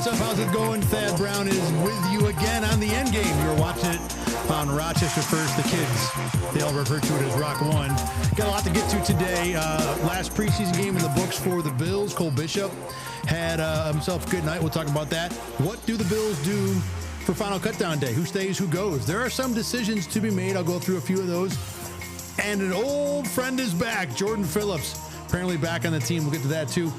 What's up? How's it going? Thad Brown is with you again on the Endgame. You're watching it on Rochester First. The kids, they all refer to it as Rock One. Got a lot to get to today. Last preseason game in the books for the Bills. Cole Bishop had himself a good night. We'll talk about that. What do the Bills do for Final Cutdown Day? Who stays, who goes? There are some decisions to be made. I'll go through a few of those. And an old friend is back. Jordan Phillips, apparently back on the team. We'll get to that too.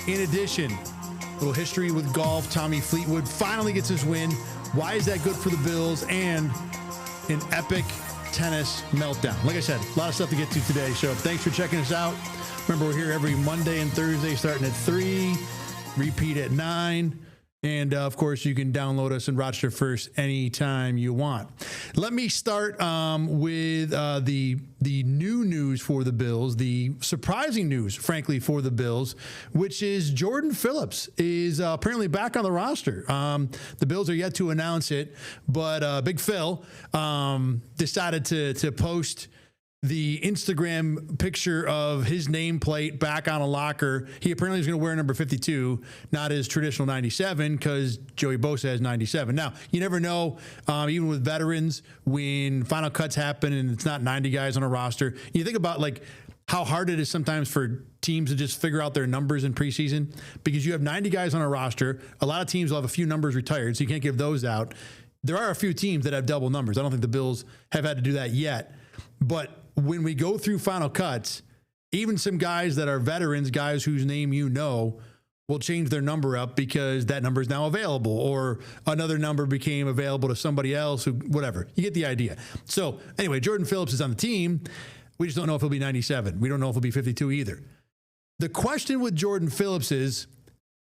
In addition, a little history with golf. Tommy Fleetwood finally gets his win. Why is that good for the Bills? And an epic tennis meltdown. Like I said, a lot of stuff to get to today. So thanks for checking us out. Remember, we're here every Monday and Thursday starting at 3, repeat at 9. And, of course, you can download us in Rochester First anytime you want. Let me start with the new news for the Bills, the surprising news, frankly, for the Bills, which is Jordan Phillips is apparently back on the roster. The Bills are yet to announce it, but Big Phil decided to post the Instagram picture of his nameplate back on a locker. He apparently is going to wear number 52, not his traditional 97, because Joey Bosa has 97. Now, you never know, even with veterans, when final cuts happen and it's not 90 guys on a roster. You think about like how hard it is sometimes for teams to just figure out their numbers in preseason, because you have 90 guys on a roster. A lot of teams will have a few numbers retired, so you can't give those out. There are a few teams that have double numbers. I don't think the Bills have had to do that yet. But when we go through final cuts, even some guys that are veterans, guys whose name you know, will change their number up because that number is now available, or another number became available to somebody else, who, whatever. You get the idea. So anyway, Jordan Phillips is on the team. We just don't know if he'll be 97. We don't know if he'll be 52 either. The question with Jordan Phillips is,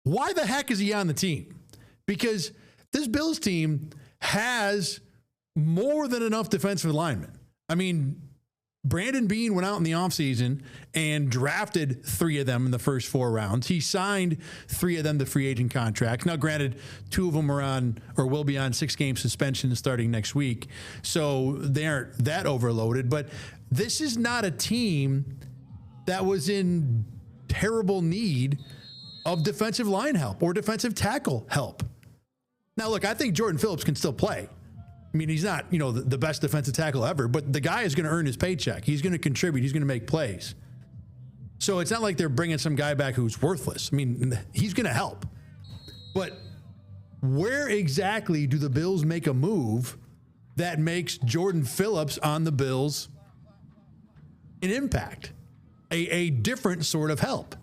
why the heck is he on the team? Because this Bills team has more than enough defensive linemen. I mean, Brandon Beane went out in the offseason and drafted 3 of them in the first 4 rounds. He signed 3 of them to free agent contracts. Now, granted, 2 of them are on or will be on 6-game suspension starting next week, so they aren't that overloaded. But this is not a team that was in terrible need of defensive line help or defensive tackle help. Now, look, I think Jordan Phillips can still play. I mean, he's not, the best defensive tackle ever, but the guy is going to earn his paycheck. He's going to contribute. He's going to make plays. So it's not like they're bringing some guy back who's worthless. I mean, he's going to help. But where exactly do the Bills make a move that makes Jordan Phillips on the Bills an impact, a different sort of help?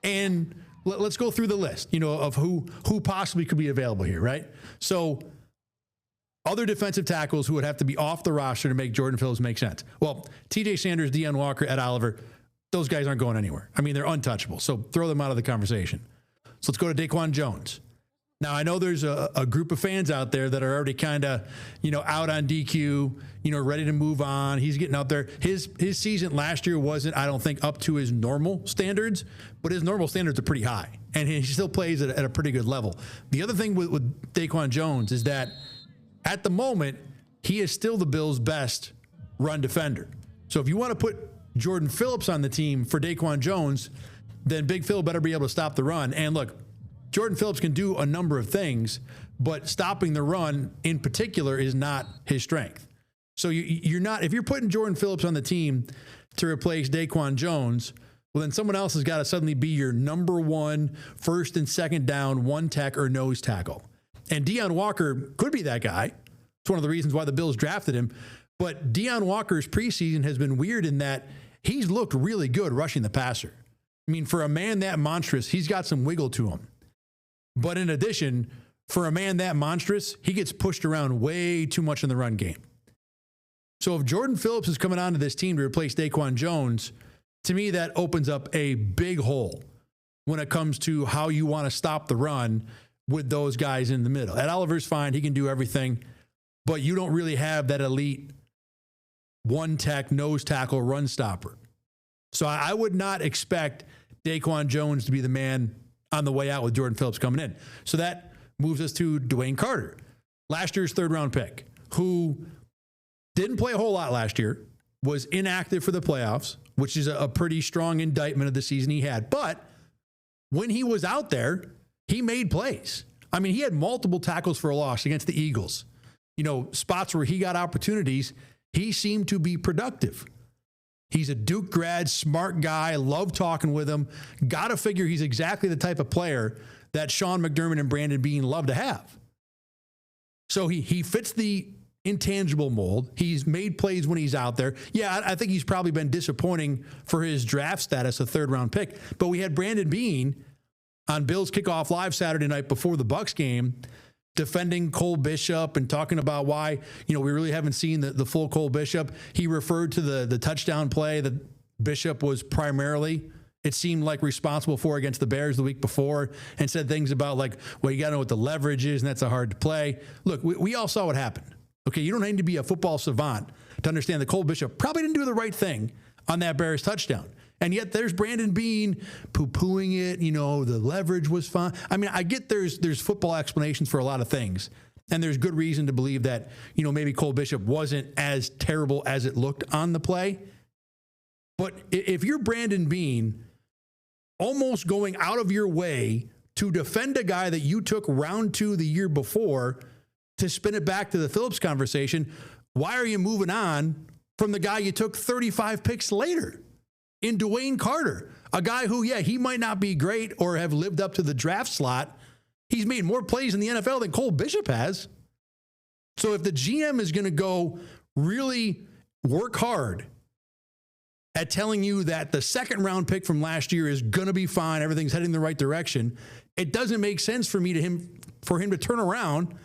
And let's go through the list, of who possibly could be available here, right? So other defensive tackles who would have to be off the roster to make Jordan Phillips make sense. Well, TJ Sanders, Deion Walker, Ed Oliver, those guys aren't going anywhere. I mean, they're untouchable. So throw them out of the conversation. So let's go to Daquan Jones. Now, I know there's a group of fans out there that are already kind of, out on DQ, ready to move on. He's getting out there. His season last year wasn't, I don't think, up to his normal standards, but his normal standards are pretty high. And he still plays at a pretty good level. The other thing with Daquan Jones is that at the moment, he is still the Bills' best run defender. So if you want to put Jordan Phillips on the team for Daquan Jones, then Big Phil better be able to stop the run. And look, Jordan Phillips can do a number of things, but stopping the run in particular is not his strength. So you're not, if you're putting Jordan Phillips on the team to replace Daquan Jones, well, then someone else has got to suddenly be your number 1 first and second down, 1 tech or nose tackle. And Deion Walker could be that guy. It's one of the reasons why the Bills drafted him. But Deion Walker's preseason has been weird in that he's looked really good rushing the passer. I mean, for a man that monstrous, he's got some wiggle to him. But in addition, for a man that monstrous, he gets pushed around way too much in the run game. So if Jordan Phillips is coming onto this team to replace Daquan Jones, to me, that opens up a big hole when it comes to how you want to stop the run with those guys in the middle. Ed Oliver's fine. He can do everything. But you don't really have that elite 1 tech, nose tackle, run stopper. So I would not expect Daquan Jones to be the man on the way out with Jordan Phillips coming in. So that moves us to Dwayne Carter, last year's 3rd-round pick, who didn't play a whole lot last year, was inactive for the playoffs, which is a pretty strong indictment of the season he had. But when he was out there, he made plays. I mean, he had multiple tackles for a loss against the Eagles. Spots where he got opportunities, he seemed to be productive. He's a Duke grad, smart guy, love talking with him. Got to figure he's exactly the type of player that Sean McDermott and Brandon Beane love to have. So he fits the intangible mold. He's made plays when he's out there. Yeah, I think he's probably been disappointing for his draft status, a third-round pick. But we had Brandon Beane on Bills Kickoff Live Saturday night before the Bucs game, defending Cole Bishop and talking about why, we really haven't seen the full Cole Bishop. He referred to the touchdown play that Bishop was primarily, it seemed like, responsible for against the Bears the week before, and said things about like, well, you got to know what the leverage is, and that's a hard to play. Look, we all saw what happened. Okay, you don't need to be a football savant to understand that Cole Bishop probably didn't do the right thing on that Bears touchdown. And yet there's Brandon Beane poo-pooing it. The leverage was fine. I mean, I get there's football explanations for a lot of things. And there's good reason to believe that, maybe Cole Bishop wasn't as terrible as it looked on the play. But if you're Brandon Beane, almost going out of your way to defend a guy that you took round 2 the year before, to spin it back to the Phillips conversation, why are you moving on from the guy you took 35 picks later in Dwayne Carter, a guy who, he might not be great or have lived up to the draft slot. He's made more plays in the NFL than Cole Bishop has. So if the GM is going to go really work hard at telling you that the second round pick from last year is going to be fine, everything's heading in the right direction, it doesn't make sense for him to turn around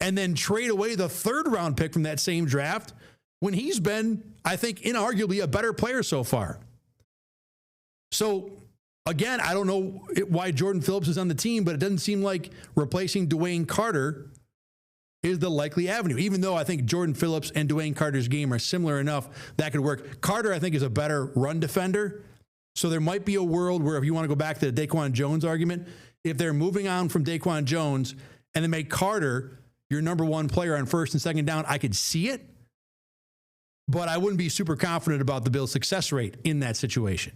and then trade away the third round pick from that same draft when he's been, I think, inarguably a better player so far. So, again, I don't know why Jordan Phillips is on the team, but it doesn't seem like replacing Dwayne Carter is the likely avenue, even though I think Jordan Phillips and Dwayne Carter's game are similar enough that could work. Carter, I think, is a better run defender. So there might be a world where, if you want to go back to the Daquan Jones argument, if they're moving on from Daquan Jones and they make Carter your number one player on first and second down, I could see it. But I wouldn't be super confident about the Bills' success rate in that situation.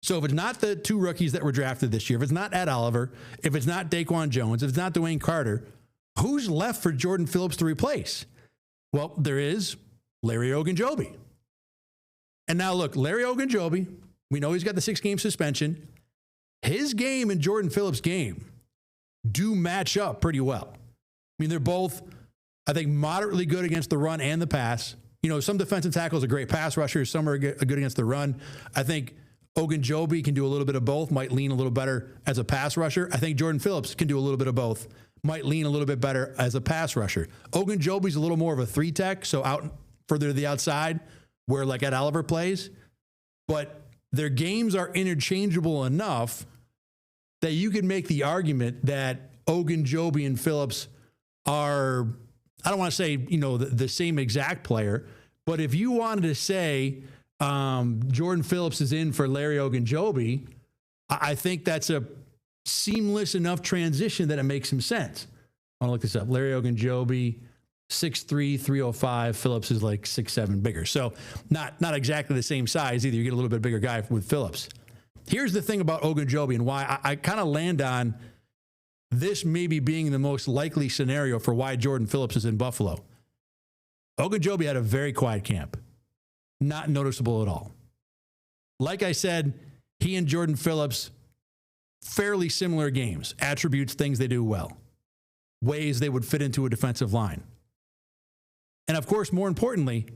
So if it's not the 2 rookies that were drafted this year, if it's not Ed Oliver, if it's not Daquan Jones, if it's not Dwayne Carter, who's left for Jordan Phillips to replace? Well, there is Larry Ogunjobi. And now look, Larry Ogunjobi, we know he's got the 6-game suspension. His game and Jordan Phillips' game do match up pretty well. I mean, they're both, I think, moderately good against the run and the pass. Some defensive tackles are great pass rushers. Some are good against the run. I think Ogunjobi can do a little bit of both, might lean a little better as a pass rusher. I think Jordan Phillips can do a little bit of both, might lean a little bit better as a pass rusher. Ogunjobi's a little more of a 3-tech, so out further to the outside where like Ed Oliver plays. But their games are interchangeable enough that you could make the argument that Ogunjobi and Phillips are, I don't want to say, the same exact player, but if you wanted to say Jordan Phillips is in for Larry Ogunjobi, I think that's a seamless enough transition that it makes some sense. I want to look this up. Larry Ogunjobi, 6'3", 305. Phillips is like 6'7", bigger. So not exactly the same size either. You get a little bit bigger guy with Phillips. Here's the thing about Ogunjobi and why I kind of land on this maybe being the most likely scenario for why Jordan Phillips is in Buffalo. Ogunjobi had a very quiet camp. Not noticeable at all. Like I said, he and Jordan Phillips, fairly similar games, attributes, things they do well, ways they would fit into a defensive line. And of course, more importantly,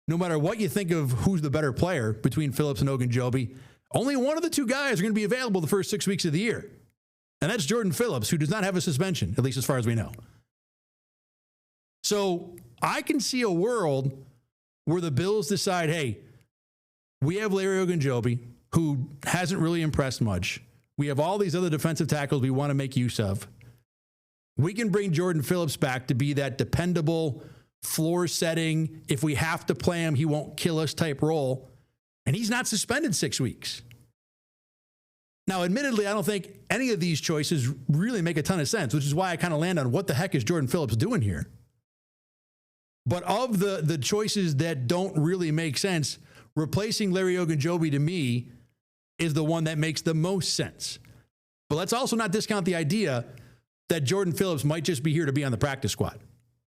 no matter what you think of who's the better player between Phillips and Ogunjobi, only one of the 2 guys are going to be available the first 6 weeks of the year. And that's Jordan Phillips, who does not have a suspension, at least as far as we know. So I can see a world where the Bills decide, hey, we have Larry Ogunjobi, who hasn't really impressed much. We have all these other defensive tackles we want to make use of. We can bring Jordan Phillips back to be that dependable, floor-setting, if we have to play him, he won't kill us type role. And he's not suspended 6 weeks. Now, admittedly, I don't think any of these choices really make a ton of sense, which is why I kind of land on what the heck is Jordan Phillips doing here. But of the choices that don't really make sense, replacing Larry Ogunjobi to me is the one that makes the most sense. But let's also not discount the idea that Jordan Phillips might just be here to be on the practice squad.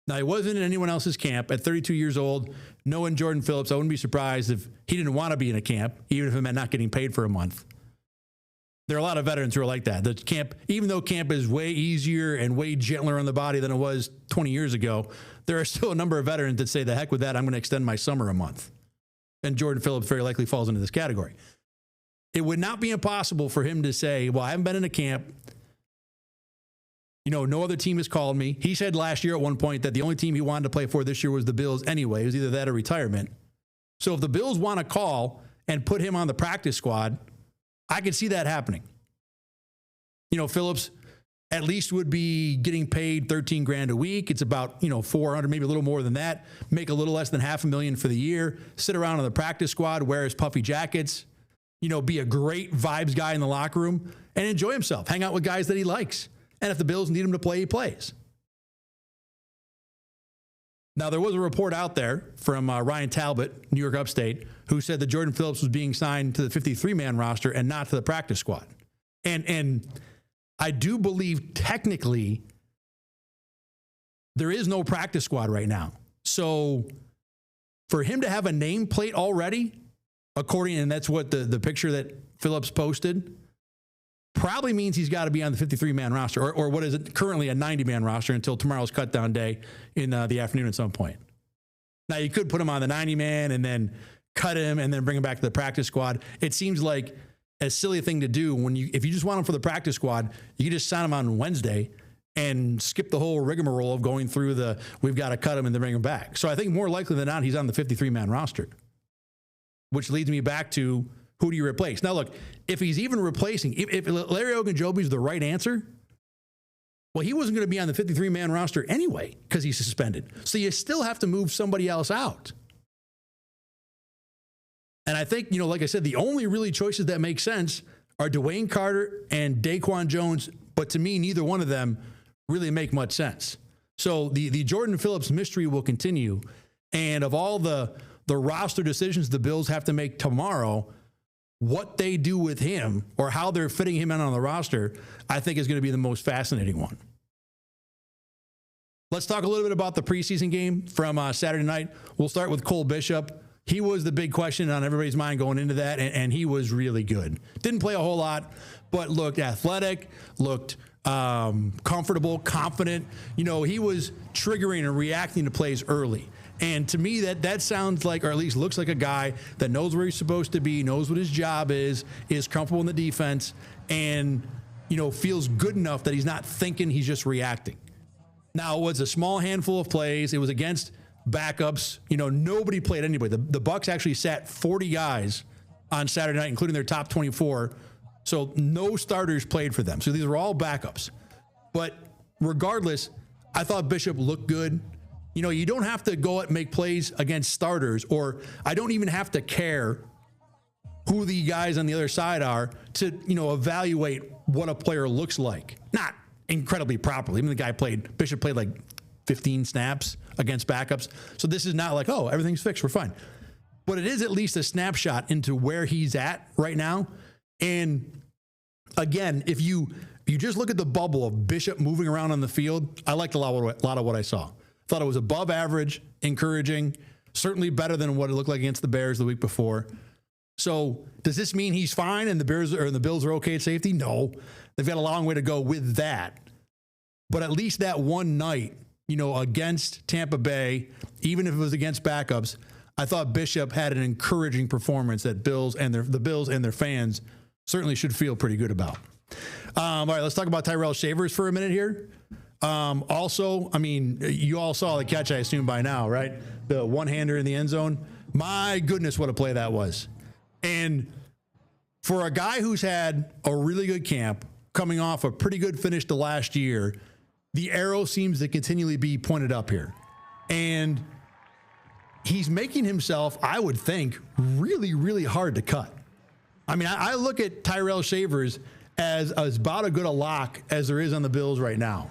Now, he wasn't in anyone else's camp at 32 years old. Knowing Jordan Phillips, I wouldn't be surprised if he didn't want to be in a camp, even if it meant not getting paid for a month. There are a lot of veterans who are like that. The camp, even though camp is way easier and way gentler on the body than it was 20 years ago, there are still a number of veterans that say, the heck with that, I'm going to extend my summer a month. And Jordan Phillips very likely falls into this category. It would not be impossible for him to say, well, I haven't been in a camp. You know, no other team has called me. He said last year at one point that the only team he wanted to play for this year was the Bills anyway. It was either that or retirement. So if the Bills want to call and put him on the practice squad, I could see that happening. You know, Phillips at least would be getting paid $13,000 a week. It's about, you know, 400, maybe a little more than that. Make a little less than $500,000 for the year. Sit around on the practice squad, wear his puffy jackets, you know, be a great vibes guy in the locker room and enjoy himself. Hang out with guys that he likes. And if the Bills need him to play, he plays. Now, there was a report out there from Ryan Talbot, New York Upstate, who said that Jordan Phillips was being signed to the 53-man roster and not to the practice squad. And I do believe technically there is no practice squad right now. So for him to have a nameplate already, and that's what the picture that Phillips posted, probably means he's got to be on the 53-man roster, or what is it, currently a 90-man roster until tomorrow's cut-down day in the afternoon at some point. Now, you could put him on the 90-man and then cut him and then bring him back to the practice squad. It seems like a silly thing to do if you just want him for the practice squad, you can just sign him on Wednesday and skip the whole rigmarole of going through we've got to cut him and then bring him back. So I think more likely than not, he's on the 53-man roster, which leads me back to, who do you replace? Now, look, if he's even replacing, if Larry Ogunjobi is the right answer, well, he wasn't going to be on the 53-man roster anyway because he's suspended. So you still have to move somebody else out. And I think, you know, like I said, the only really choices that make sense are Dwayne Carter and Daquan Jones. But to me, neither one of them really make much sense. So the Jordan Phillips mystery will continue. And of all the roster decisions the Bills have to make tomorrow, what they do with him or how they're fitting him in on the roster, I think is going to be the most fascinating one. Let's talk a little bit about the preseason game from Saturday night. We'll start with Cole Bishop. He was the big question on everybody's mind going into that, and he was really good. Didn't play a whole lot, but looked athletic, looked comfortable, confident. You know, he was triggering and reacting to plays early. And to me, that sounds like, or at least looks like a guy that knows where he's supposed to be, knows what his job is comfortable in the defense, and, you know, feels good enough that he's not thinking, he's just reacting. Now, it was a small handful of plays. It was against backups. You know, nobody played anybody. The Bucs actually sat 40 guys on Saturday night, including their top 24. So no starters played for them. So these were all backups. But regardless, I thought Bishop looked good. You know, you don't have to go out and make plays against starters, or I don't even have to care who the guys on the other side are to, you know, evaluate what a player looks like. Not incredibly properly. I mean, Bishop played like 15 snaps against backups. So this is not like, oh, everything's fixed, we're fine. But it is at least a snapshot into where he's at right now. And again, if you just look at the bubble of Bishop moving around on the field, I liked a lot of what I saw. Thought it was above average, encouraging, certainly better than what it looked like against the Bears the week before. So does this mean he's fine and the Bills are okay at safety? No, they've got a long way to go with that. But at least that one night, you know, against Tampa Bay, even if it was against backups, I thought Bishop had an encouraging performance that the Bills and their fans certainly should feel pretty good about. All right, let's talk about Tyrell Shavers for a minute here. Also, I mean, you all saw the catch, I assume, by now, right? The one-hander in the end zone. My goodness, what a play that was. And for a guy who's had a really good camp, coming off a pretty good finish to last year, the arrow seems to continually be pointed up here. And he's making himself, I would think, really, really hard to cut. I mean, I look at Tyrell Shavers as about as good a lock as there is on the Bills right now.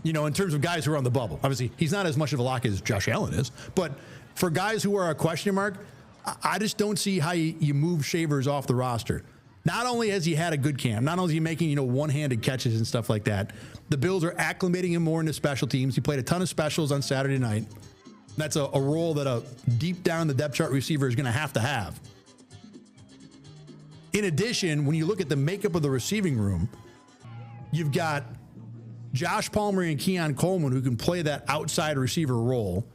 You know, in terms of guys who are on the bubble. Obviously, he's not as much of a lock as Josh Allen is. But for guys who are a question mark, I just don't see how you move Shavers off the roster. Not only has he had a good camp, not only is he making, one-handed catches and stuff like that, the Bills are acclimating him more into special teams. He played a ton of specials on Saturday night. That's a role that a deep down the depth chart receiver is going to have. In addition, when you look at the makeup of the receiving room, you've got Josh Palmer and Keon Coleman who can play that outside receiver role.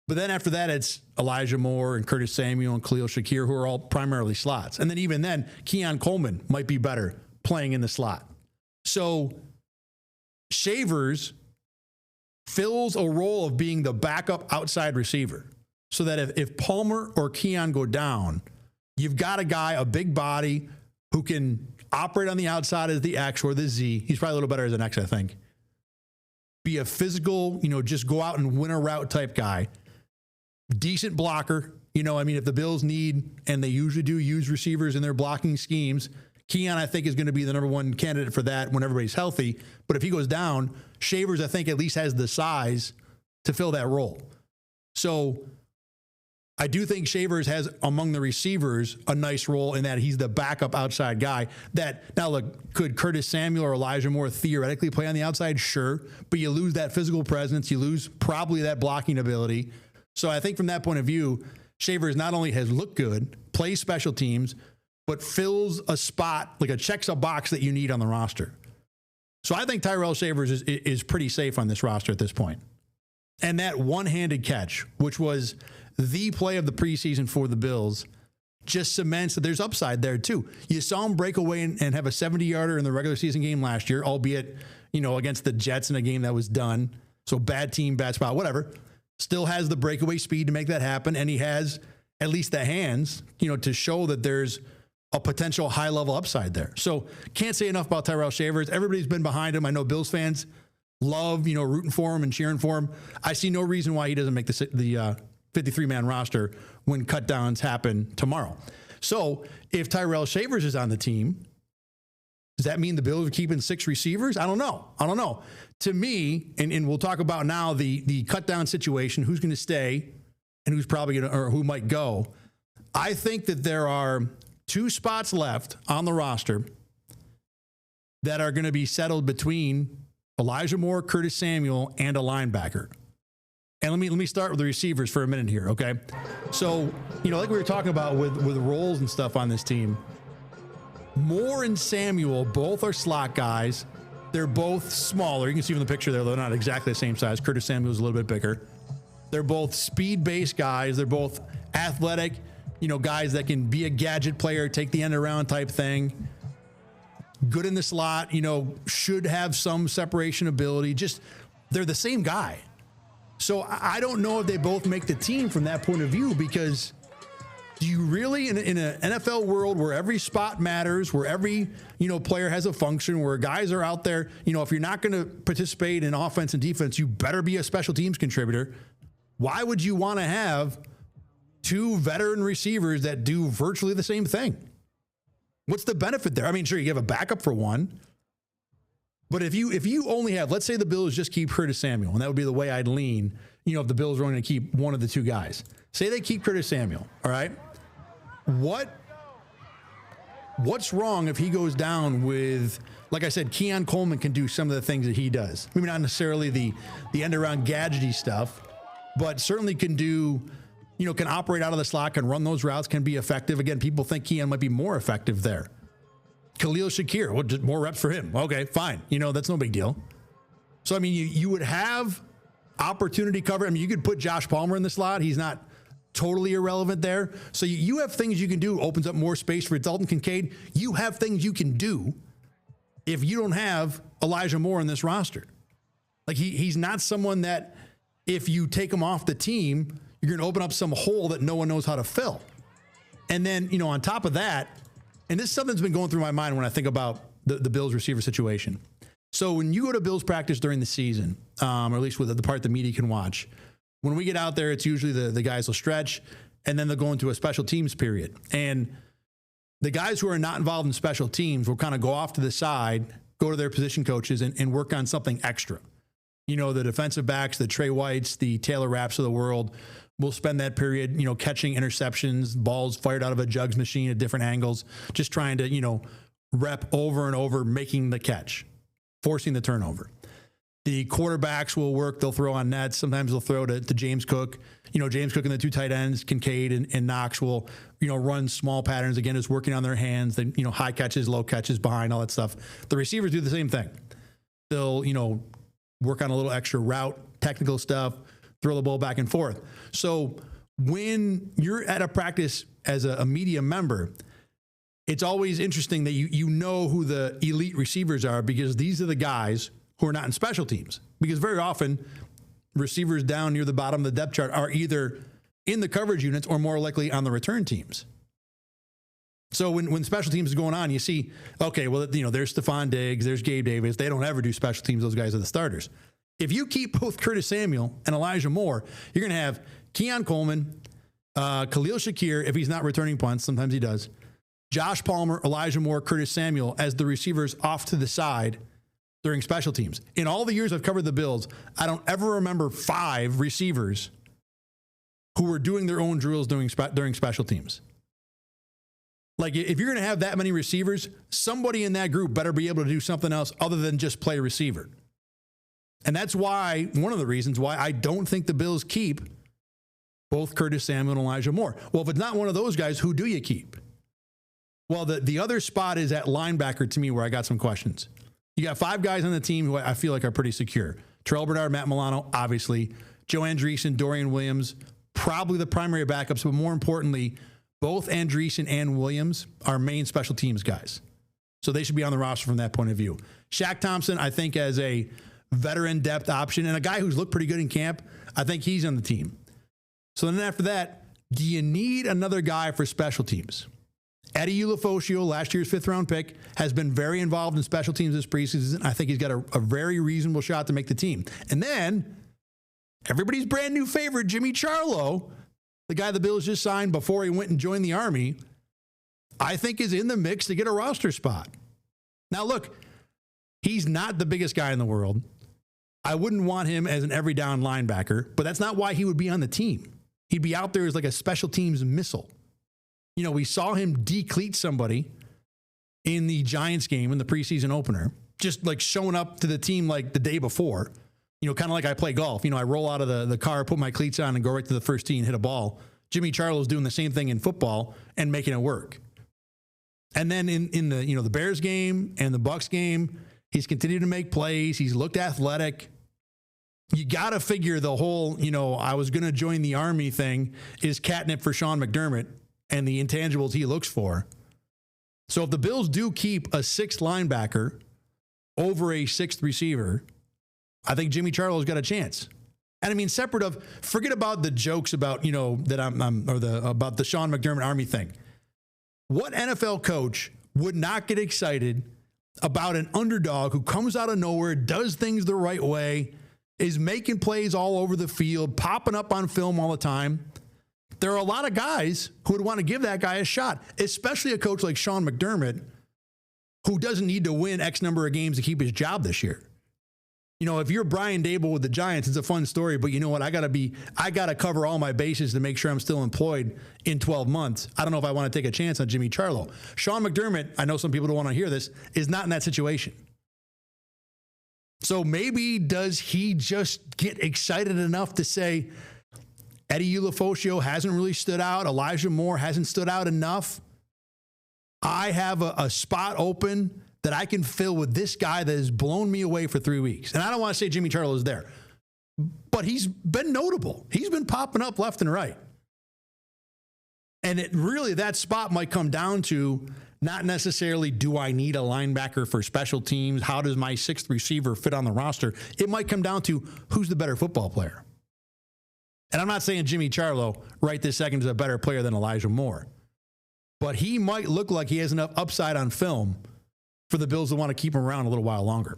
But then after that, it's Elijah Moore and Curtis Samuel and Khalil Shakir, who are all primarily slots. And then even then, Keon Coleman might be better playing in the slot. So Shavers fills a role of being the backup outside receiver. So that if Palmer or Keon go down, you've got a guy, a big body, who can operate on the outside as the X or the Z. He's probably a little better as an X, I think. Be a physical, just go out and win a route type guy. Decent blocker. If the Bills need, and they usually do use receivers in their blocking schemes, Keon, I think, is going to be the number one candidate for that when everybody's healthy. But if he goes down, Shavers, I think, at least has the size to fill that role. So I do think Shavers has, among the receivers, a nice role in that he's the backup outside guy. Now, look, could Curtis Samuel or Elijah Moore theoretically play on the outside? Sure. But you lose that physical presence. You lose probably that blocking ability. So I think from that point of view, Shavers not only has looked good, plays special teams, but fills a spot, checks a box that you need on the roster. So I think Tyrell Shavers is pretty safe on this roster at this point. And that one-handed catch, which was the play of the preseason for the Bills, just cements that there's upside there too. You saw him break away and have a 70-yarder in the regular season game last year, albeit, against the Jets in a game that was done. So bad team, bad spot, whatever. Still has the breakaway speed to make that happen, and he has at least the hands, to show that there's a potential high-level upside there. So can't say enough about Tyrell Shavers. Everybody's been behind him. I know Bills fans love, rooting for him and cheering for him. I see no reason why he doesn't make the 53-man roster when cutdowns happen tomorrow. So if Tyrell Shavers is on the team, does that mean the Bills are keeping 6 receivers? I don't know. To me, and we'll talk about now the cutdown situation, who's going to stay and who's probably going to, or who might go. I think that there are 2 spots left on the roster that are going to be settled between Elijah Moore, Curtis Samuel, and a linebacker. And let me start with the receivers for a minute here, okay? So, like we were talking about with roles and stuff on this team, Moore and Samuel both are slot guys. They're both smaller. You can see from the picture there, they're not exactly the same size. Curtis Samuel's a little bit bigger. They're both speed-based guys. They're both athletic, guys that can be a gadget player, take the end around type thing. Good in the slot, should have some separation ability. Just, they're the same guy. So I don't know if they both make the team from that point of view, because do you really, in an NFL world where every spot matters, where every, player has a function, where guys are out there, if you're not going to participate in offense and defense, you better be a special teams contributor. Why would you want to have 2 veteran receivers that do virtually the same thing? What's the benefit there? I mean, sure, you have a backup for one, but if you only have, let's say the Bills just keep Curtis Samuel, and that would be the way I'd lean, if the Bills are only going to keep one of the 2 guys. Say they keep Curtis Samuel, all right? What's wrong if he goes down with, like I said, Keon Coleman can do some of the things that he does. Maybe not necessarily the end-around gadgety stuff, but certainly can do, can operate out of the slot, can run those routes, can be effective. Again, people think Keon might be more effective there. Khalil Shakir, well, just more reps for him. Okay, fine. That's no big deal. So, I mean, you would have opportunity cover. I mean, you could put Josh Palmer in the slot. He's not totally irrelevant there. So you have things you can do. Opens up more space for Dalton Kincaid. You have things you can do if you don't have Elijah Moore in this roster. Like he's not someone that if you take him off the team, you're going to open up some hole that no one knows how to fill. And then, on top of that, and this is something that's been going through my mind when I think about the Bills receiver situation. So when you go to Bills practice during the season, or at least with the part the media can watch, when we get out there, it's usually the guys will stretch, and then they'll go into a special teams period. And the guys who are not involved in special teams will kind of go off to the side, go to their position coaches, and work on something extra. The defensive backs, the Trey Whites, the Taylor Rapps of the world will spend that period, catching interceptions, balls fired out of a jugs machine at different angles, just trying to, rep over and over, making the catch, forcing the turnover. The quarterbacks will work. They'll throw on nets. Sometimes they'll throw to James Cook. James Cook and the two tight ends, Kincaid and Knox, will, run small patterns. Again, just working on their hands. Then, high catches, low catches, behind, all that stuff. The receivers do the same thing. They'll, work on a little extra route, technical stuff, throw the ball back and forth. So when you're at a practice as a media member, it's always interesting that you know who the elite receivers are, because these are the guys who are not in special teams. Because very often, receivers down near the bottom of the depth chart are either in the coverage units or more likely on the return teams. So when special teams is going on, you see, okay, well, there's Stephon Diggs, there's Gabe Davis. They don't ever do special teams. Those guys are the starters. If you keep both Curtis Samuel and Elijah Moore, you're going to have Keon Coleman, Khalil Shakir, if he's not returning punts, sometimes he does, Josh Palmer, Elijah Moore, Curtis Samuel as the receivers off to the side during special teams. In all the years I've covered the Bills, I don't ever remember 5 receivers who were doing their own drills during special teams. Like, if you're going to have that many receivers, somebody in that group better be able to do something else other than just play receiver. And that's why, one of the reasons why I don't think the Bills keep both Curtis Samuel and Elijah Moore. Well, if it's not one of those guys, who do you keep? Well, the other spot is at linebacker, to me, where I got some questions. You got 5 guys on the team who I feel like are pretty secure. Terrell Bernard, Matt Milano, obviously. Joe Andreessen, Dorian Williams, probably the primary backups, but more importantly, both Andreessen and Williams are main special teams guys. So they should be on the roster from that point of view. Shaq Thompson, I think, as a veteran depth option and a guy who's looked pretty good in camp, I think he's on the team. So then after that, do you need another guy for special teams? Eddie Ulofoshio, last year's 5th-round pick, has been very involved in special teams this preseason. I think he's got a very reasonable shot to make the team. And then everybody's brand new favorite, Jimmy Charlo, the guy the Bills just signed before he went and joined the Army, I think is in the mix to get a roster spot. Now, look, he's not the biggest guy in the world. I wouldn't want him as an every down linebacker, but that's not why he would be on the team. He'd be out there as like a special teams missile. We saw him decleat somebody in the Giants game in the preseason opener, just like showing up to the team like the day before, kind of like I play golf. I roll out of the car, put my cleats on and go right to the first tee and hit a ball. Jimmy Charlo's doing the same thing in football and making it work. And then in the, the Bears game and the Bucs game, he's continued to make plays. He's looked athletic. You got to figure the whole, I was going to join the Army thing is catnip for Sean McDermott and the intangibles he looks for. So if the Bills do keep a 6th linebacker over a 6th receiver, I think Jimmy Charlo's got a chance. And I mean, separate of, forget about the jokes about, that about the Sean McDermott Army thing. What NFL coach would not get excited about an underdog who comes out of nowhere, does things the right way, is making plays all over the field, popping up on film all the time? There are a lot of guys who would want to give that guy a shot, especially a coach like Sean McDermott, who doesn't need to win X number of games to keep his job this year. If you're Brian Dable with the Giants, it's a fun story, but you know what? I got to cover all my bases to make sure I'm still employed in 12 months. I don't know if I want to take a chance on Jimmy Charlo. Sean McDermott, I know some people don't want to hear this, is not in that situation. So maybe does he just get excited enough to say, Eddie Ulofoshio hasn't really stood out. Elijah Moore hasn't stood out enough. I have a spot open that I can fill with this guy that has blown me away for 3 weeks. And I don't want to say Jimmy Charlo is there, but he's been notable. He's been popping up left and right. And that spot might come down to not necessarily, do I need a linebacker for special teams? How does my 6th receiver fit on the roster? It might come down to who's the better football player. And I'm not saying Jimmy Charlo right this second is a better player than Elijah Moore, but he might look like he has enough upside on film for the Bills to want to keep him around a little while longer.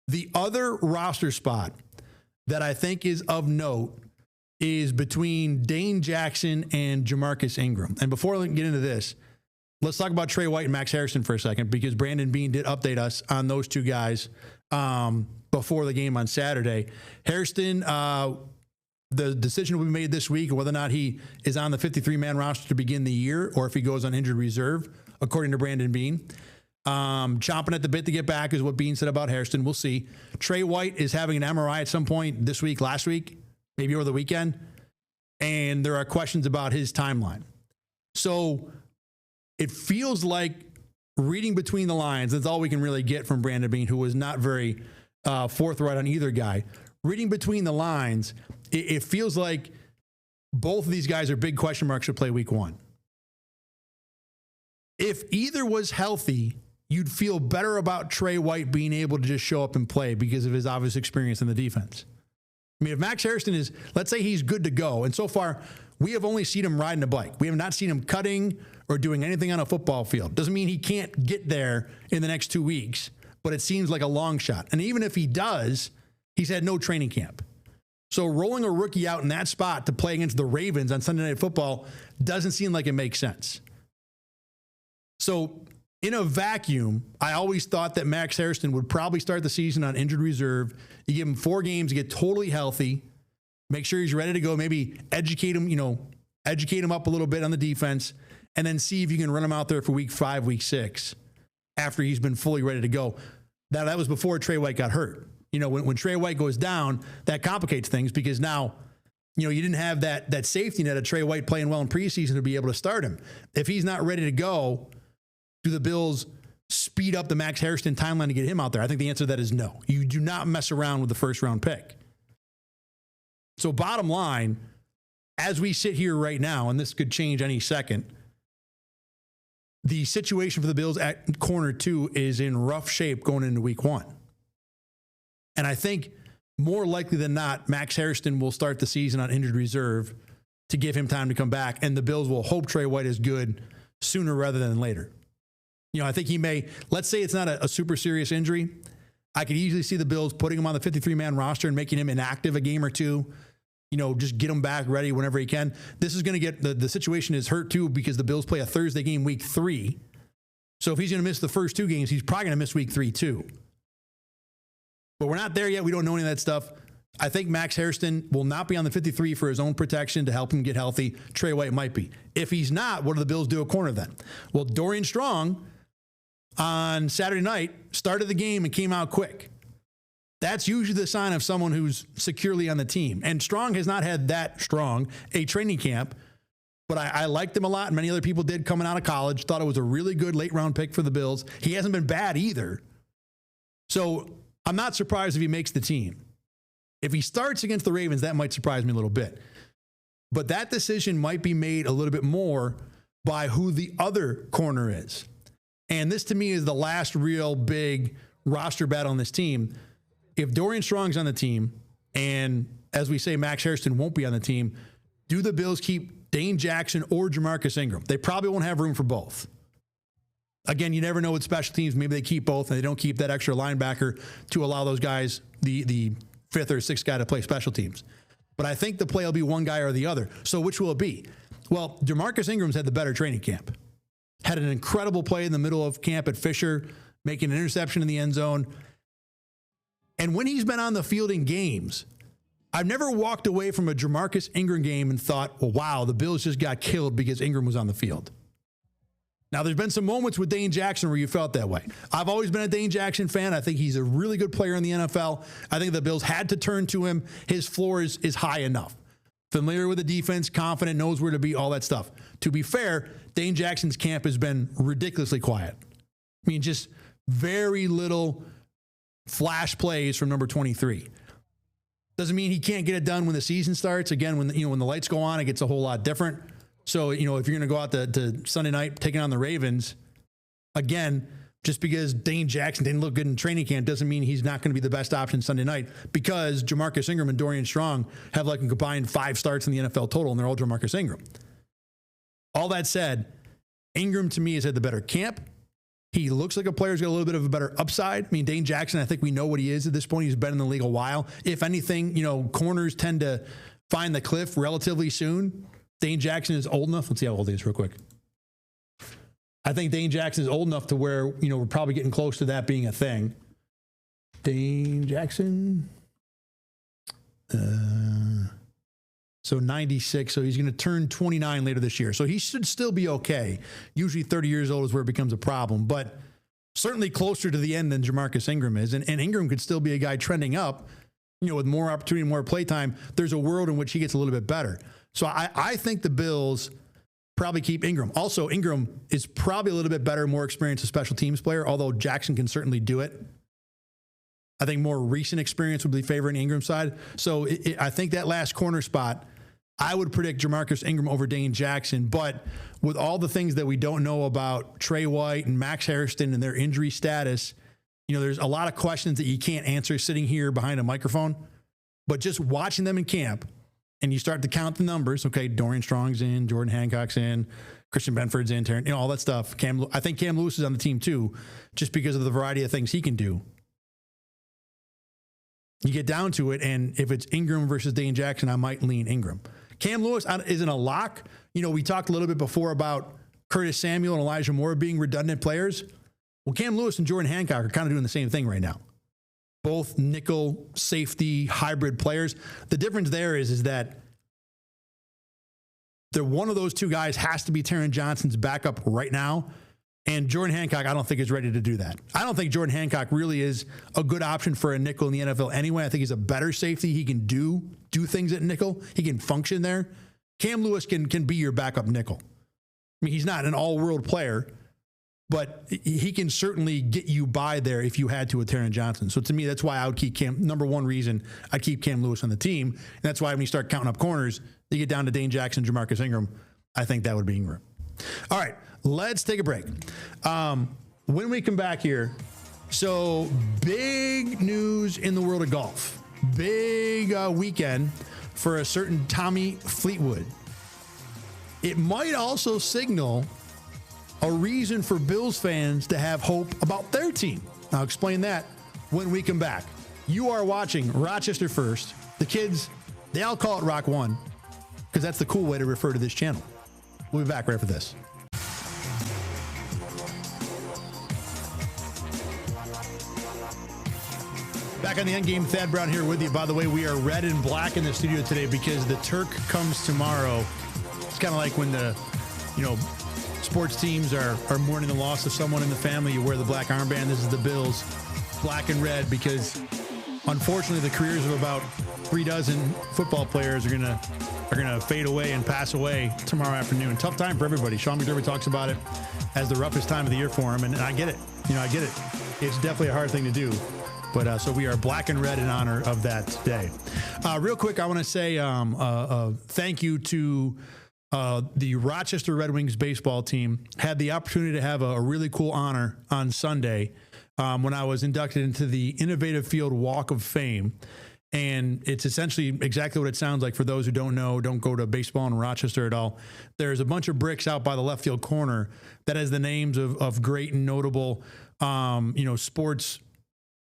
The other roster spot that I think is of note is between Dane Jackson and Jamarcus Ingram. And before I get into this, let's talk about Trey White and Max Harrison for a second, because Brandon Beane did update us on those two guys before the game on Saturday. Harrison the decision will be made this week whether or not he is on the 53-man roster to begin the year or if he goes on injured reserve, according to Brandon Beane. Chomping at the bit to get back is what Beane said about Hairston. We'll see. Trey White is having an MRI at some point this week, last week, maybe over the weekend. And there are questions about his timeline. So it feels like, reading between the lines, that's all we can really get from Brandon Beane, who was not very forthright on either guy. Reading between the lines, it feels like both of these guys are big question marks to play week one. If either was healthy, you'd feel better about Trey White being able to just show up and play because of his obvious experience in the defense. I mean, if Max Hairston is, let's say he's good to go, and so far we have only seen him riding a bike. We have not seen him cutting or doing anything on a football field. Doesn't mean he can't get there in the next 2 weeks, but it seems like a long shot. And even if he does, he's had no training camp. So rolling a rookie out in that spot to play against the Ravens on Sunday Night Football doesn't seem like it makes sense. So in a vacuum, I always thought that Max Hairston would probably start the season on injured reserve. You give him 4 games to get totally healthy, make sure he's ready to go, maybe educate him up a little bit on the defense, and then see if you can run him out there for week 5, week 6 after he's been fully ready to go. That was before Trey White got hurt. When Trey White goes down, that complicates things because now, you didn't have that safety net of Trey White playing well in preseason to be able to start him. If he's not ready to go, do the Bills speed up the Max Hairston timeline to get him out there? I think the answer to that is no. You do not mess around with the first-round pick. So bottom line, as we sit here right now, and this could change any second, the situation for the Bills at corner 2 is in rough shape going into week 1. And I think more likely than not, Max Hairston will start the season on injured reserve to give him time to come back, and the Bills will hope Trey White is good sooner rather than later. I think he may, let's say it's not a super serious injury. I could easily see the Bills putting him on the 53-man roster and making him inactive a game or two, just get him back ready whenever he can. This is going to get, the situation is hurt too because the Bills play a Thursday game week 3. So if he's going to miss the first 2 games, he's probably going to miss week 3 too. But we're not there yet. We don't know any of that stuff. I think Max Hairston will not be on the 53 for his own protection to help him get healthy. Trey White might be. If he's not, what do the Bills do at corner then? Well, Dorian Strong on Saturday night started the game and came out quick. That's usually the sign of someone who's securely on the team. And Strong has not had that strong a training camp, but I liked him a lot. Many other people did coming out of college. Thought it was a really good late-round pick for the Bills. He hasn't been bad either. So I'm not surprised if he makes the team. If he starts against the Ravens, that might surprise me a little bit. But that decision might be made a little bit more by who the other corner is. And this, to me, is the last real big roster battle on this team. If Dorian Strong's on the team, and as we say, Max Hairston won't be on the team, do the Bills keep Dane Jackson or Jamarcus Ingram? They probably won't have room for both. Again, you never know with special teams. Maybe they keep both, and they don't keep that extra linebacker to allow those guys, the 5th or 6th guy, to play special teams. But I think the play will be one guy or the other. So which will it be? Well, Jamarcus Ingram's had the better training camp. Had an incredible play in the middle of camp at Fisher, making an interception in the end zone. And when he's been on the field in games, I've never walked away from a Jamarcus Ingram game and thought, well, wow, the Bills just got killed because Ingram was on the field. Now, there's been some moments with Dane Jackson where you felt that way. I've always been a Dane Jackson fan. I think he's a really good player in the NFL. I think the Bills had to turn to him. His floor is high enough. Familiar with the defense, confident, knows where to be, all that stuff. To be fair, Dane Jackson's camp has been ridiculously quiet. I mean, just very little flash plays from number 23. Doesn't mean he can't get it done when the season starts. Again, when the lights go on, it gets a whole lot different. So, if you're going to go out to Sunday night taking on the Ravens, again, just because Dane Jackson didn't look good in training camp doesn't mean he's not going to be the best option Sunday night, because Jamarcus Ingram and Dorian Strong have like a combined 5 starts in the NFL total, and they're all Jamarcus Ingram. All that said, Ingram to me has had the better camp. He looks like a player who's got a little bit of a better upside. I mean, Dane Jackson, I think we know what he is at this point. He's been in the league a while. If anything, corners tend to find the cliff relatively soon. Dane Jackson is old enough. Let's see how old he is real quick. I think Dane Jackson is old enough to where, we're probably getting close to that being a thing. Dane Jackson. So 96. So he's going to turn 29 later this year. So he should still be okay. Usually 30 years old is where it becomes a problem, but certainly closer to the end than Jamarcus Ingram is. And Ingram could still be a guy trending up, with more opportunity, more play time. There's a world in which he gets a little bit better. So I think the Bills probably keep Ingram. Also, Ingram is probably a little bit better, more experienced, a special teams player, although Jackson can certainly do it. I think more recent experience would be favoring Ingram's side. So I think that last corner spot, I would predict Jamarcus Ingram over Dane Jackson. But with all the things that we don't know about Trey White and Max Hairston and their injury status, there's a lot of questions that you can't answer sitting here behind a microphone. But just watching them in camp, and you start to count the numbers. Okay, Dorian Strong's in, Jordan Hancock's in, Christian Benford's in, Terran, all that stuff. I think Cam Lewis is on the team too, just because of the variety of things he can do. You get down to it, and if it's Ingram versus Dane Jackson, I might lean Ingram. Cam Lewis isn't a lock. We talked a little bit before about Curtis Samuel and Elijah Moore being redundant players. Well, Cam Lewis and Jordan Hancock are kind of doing the same thing right now. Both nickel safety hybrid players. The difference there is that one of those two guys has to be Taron Johnson's backup right now. And Jordan Hancock, I don't think is ready to do that. I don't think Jordan Hancock really is a good option for a nickel in the NFL anyway. I think he's a better safety. He can do things at nickel. He can function there. Cam Lewis can be your backup nickel. I mean, he's not an all-world player, but he can certainly get you by there if you had to with Taron Johnson. So to me, that's why I would keep Cam. Number one reason I'd keep Cam Lewis on the team. And that's why when you start counting up corners, you get down to Dane Jackson, Jamarcus Ingram. I think that would be Ingram. All right, let's take a break. When we come back here, so big news in the world of golf. Big weekend for a certain Tommy Fleetwood. It might also signal a reason for Bills fans to have hope about their team. I'll explain that when we come back. You are watching Rochester First. The kids, they all call it Rock One because that's the cool way to refer to this channel. We'll be back right after this. Back on the Endgame, Thad Brown here with you. By the way, we are red and black in the studio today because the Turk comes tomorrow. It's kind of like when the, sports teams are mourning the loss of someone in the family. You wear the black armband. This is the Bills, black and red, because unfortunately the careers of about 36 football players are gonna fade away and pass away tomorrow afternoon. Tough time for everybody. Sean McDermott talks about it as the roughest time of the year for him, and I get it. I get it. It's definitely a hard thing to do. But so we are black and red in honor of that today. Real quick, I want to say thank you to the Rochester Red Wings baseball team. Had the opportunity to have a really cool honor on Sunday when I was inducted into the Innovative Field Walk of Fame. And it's essentially exactly what it sounds like. For those who don't know, don't go to baseball in Rochester at all. There's a bunch of bricks out by the left field corner that has the names of great and notable, sports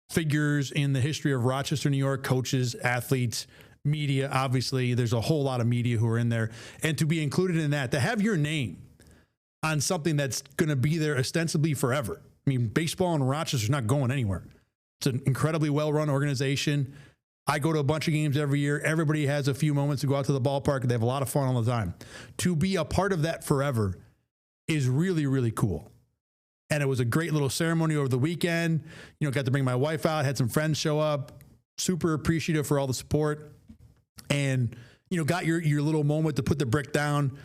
figures in the history of Rochester, New York, coaches, athletes, media. Obviously, there's a whole lot of media who are in there. And to be included in that, to have your name on something that's going to be there ostensibly forever. I mean, baseball in Rochester is not going anywhere. It's an incredibly well-run organization. I go to a bunch of games every year. Everybody has a few moments to go out to the ballpark. They have a lot of fun all the time. To be a part of that forever is really, really cool. And it was a great little ceremony over the weekend. Got to bring my wife out, had some friends show up. Super appreciative for all the support. And, got your little moment to put the brick down.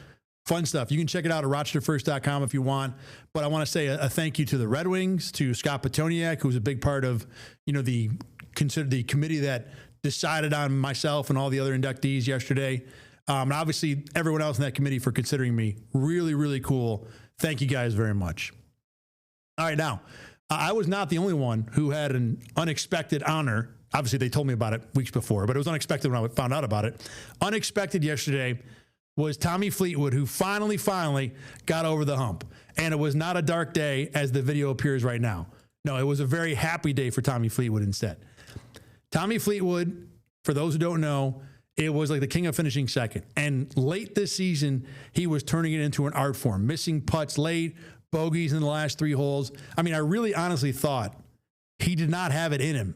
Fun stuff. You can check it out at rochesterfirst.com if you want. But I want to say a thank you to the Red Wings, to Scott Petoniak, who's a big part of, the committee that decided on myself and all the other inductees yesterday. And obviously everyone else in that committee for considering me. Really, really cool. Thank you guys very much. All right, now, I was not the only one who had an unexpected honor. Obviously, they told me about it weeks before, but it was unexpected when I found out about it. Unexpected yesterday was Tommy Fleetwood, who finally got over the hump. And it was not a dark day as the video appears right now. No, it was a very happy day for Tommy Fleetwood instead. Tommy Fleetwood, for those who don't know, it was like the king of finishing second. And late this season, he was turning it into an art form, missing putts late, bogeys in the last 3 holes. I mean, I really honestly thought he did not have it in him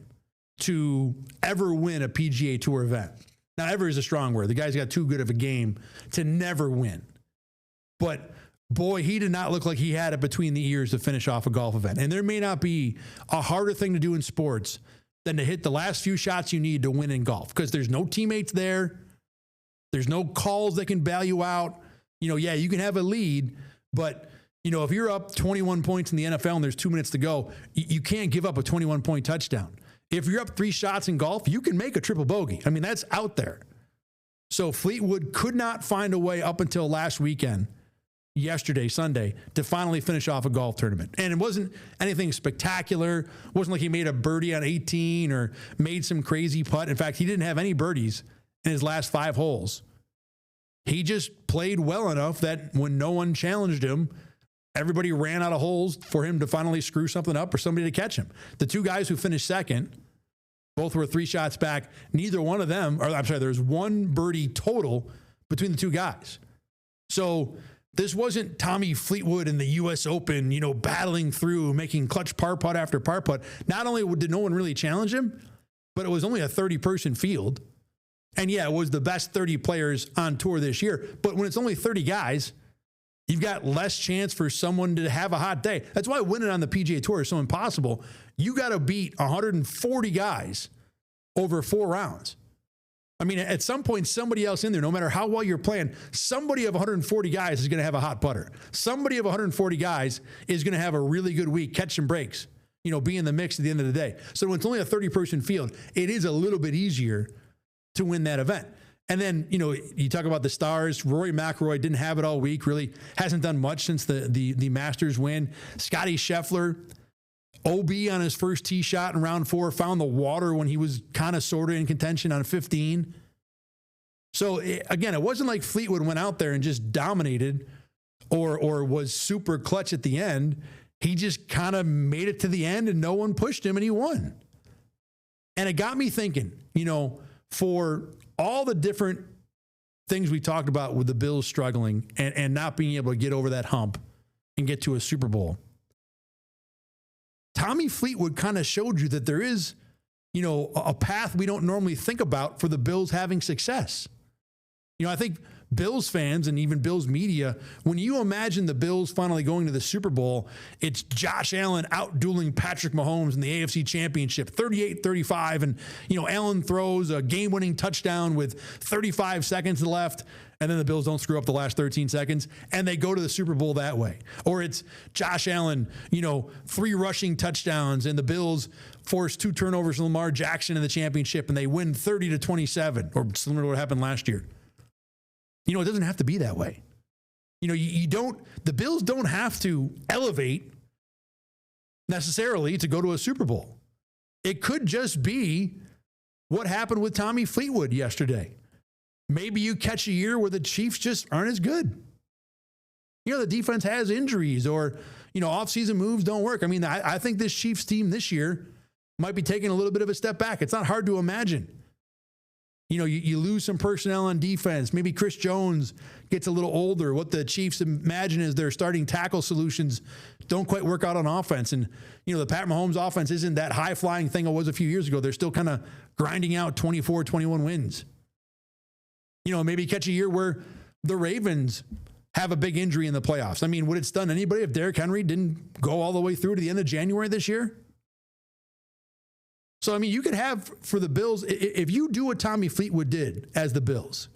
to ever win a PGA Tour event. Now, ever is a strong word. The guy's got too good of a game to never win. But boy, he did not look like he had it between the ears to finish off a golf event. And there may not be a harder thing to do in sports than to hit the last few shots you need to win in golf, because there's no teammates there. There's no calls that can bail you out. Yeah, you can have a lead, but, if you're up 21 points in the NFL and there's 2 minutes to go, you can't give up a 21-point touchdown. If you're up 3 shots in golf, you can make a triple bogey. I mean, that's out there. So Fleetwood could not find a way up until last weekend, yesterday, Sunday, to finally finish off a golf tournament. And it wasn't anything spectacular. It wasn't like he made a birdie on 18 or made some crazy putt. In fact, he didn't have any birdies in his last 5 holes. He just played well enough that when no one challenged him, everybody ran out of holes for him to finally screw something up or somebody to catch him. The 2 guys who finished second, both were 3 shots back. Neither one of them, there's 1 birdie total between the 2 guys. So this wasn't Tommy Fleetwood in the U.S. Open, battling through, making clutch par putt after par putt. Not only did no one really challenge him, but it was only a 30-person field. And yeah, it was the best 30 players on tour this year. But when it's only 30 guys, you've got less chance for someone to have a hot day. That's why winning on the PGA Tour is so impossible. You got to beat 140 guys over 4 rounds. I mean, at some point, somebody else in there, no matter how well you're playing, somebody of 140 guys is going to have a hot putter. Somebody of 140 guys is going to have a really good week, catch some breaks, be in the mix at the end of the day. So when it's only a 30-person field, it is a little bit easier to win that event. And then, you talk about the stars. Rory McIlroy didn't have it all week, really hasn't done much since the Masters win. Scotty Scheffler, OB on his first tee shot in round 4, found the water when he was kind of sort of in contention on 15. So again, it wasn't like Fleetwood went out there and just dominated or was super clutch at the end. He just kind of made it to the end and no one pushed him and he won. And it got me thinking, for all the different things we talked about with the Bills struggling and not being able to get over that hump and get to a Super Bowl, Tommy Fleetwood kind of showed you that there is, a path we don't normally think about for the Bills having success. I think Bills fans and even Bills media, when you imagine the Bills finally going to the Super Bowl, it's Josh Allen out-dueling Patrick Mahomes in the AFC Championship, 38-35, and, Allen throws a game-winning touchdown with 35 seconds left, and then the Bills don't screw up the last 13 seconds, and they go to the Super Bowl that way. Or it's Josh Allen, 3 rushing touchdowns, and the Bills force 2 turnovers from Lamar Jackson in the championship, and they win 30-27, or similar to what happened last year. It doesn't have to be that way. The Bills don't have to elevate necessarily to go to a Super Bowl. It could just be what happened with Tommy Fleetwood yesterday. Maybe you catch a year where the Chiefs just aren't as good. The defense has injuries or, off-season moves don't work. I mean, I think this Chiefs team this year might be taking a little bit of a step back. It's not hard to imagine. You lose some personnel on defense. Maybe Chris Jones gets a little older. What the Chiefs imagine is their starting tackle solutions don't quite work out on offense. And, the Pat Mahomes offense isn't that high-flying thing it was a few years ago. They're still kind of grinding out 24, 21 wins. Maybe catch a year where the Ravens have a big injury in the playoffs. I mean, would it stun anybody if Derrick Henry didn't go all the way through to the end of January this year? So, I mean, you could have for the Bills, if you do what Tommy Fleetwood did as the Bills,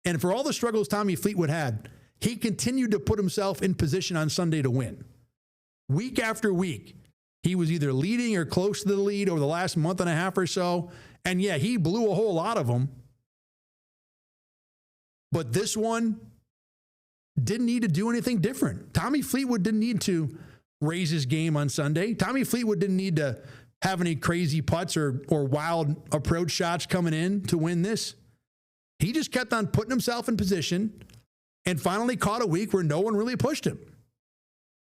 and for all the struggles Tommy Fleetwood had, he continued to put himself in position on Sunday to win. Week after week, he was either leading or close to the lead over the last month and a half or so. And yeah, he blew a whole lot of them. But this one didn't need to do anything different. Tommy Fleetwood didn't need to raise his game on Sunday. Tommy Fleetwood didn't need to have any crazy putts or wild approach shots coming in to win this. He just kept on putting himself in position and finally caught a week where no one really pushed him.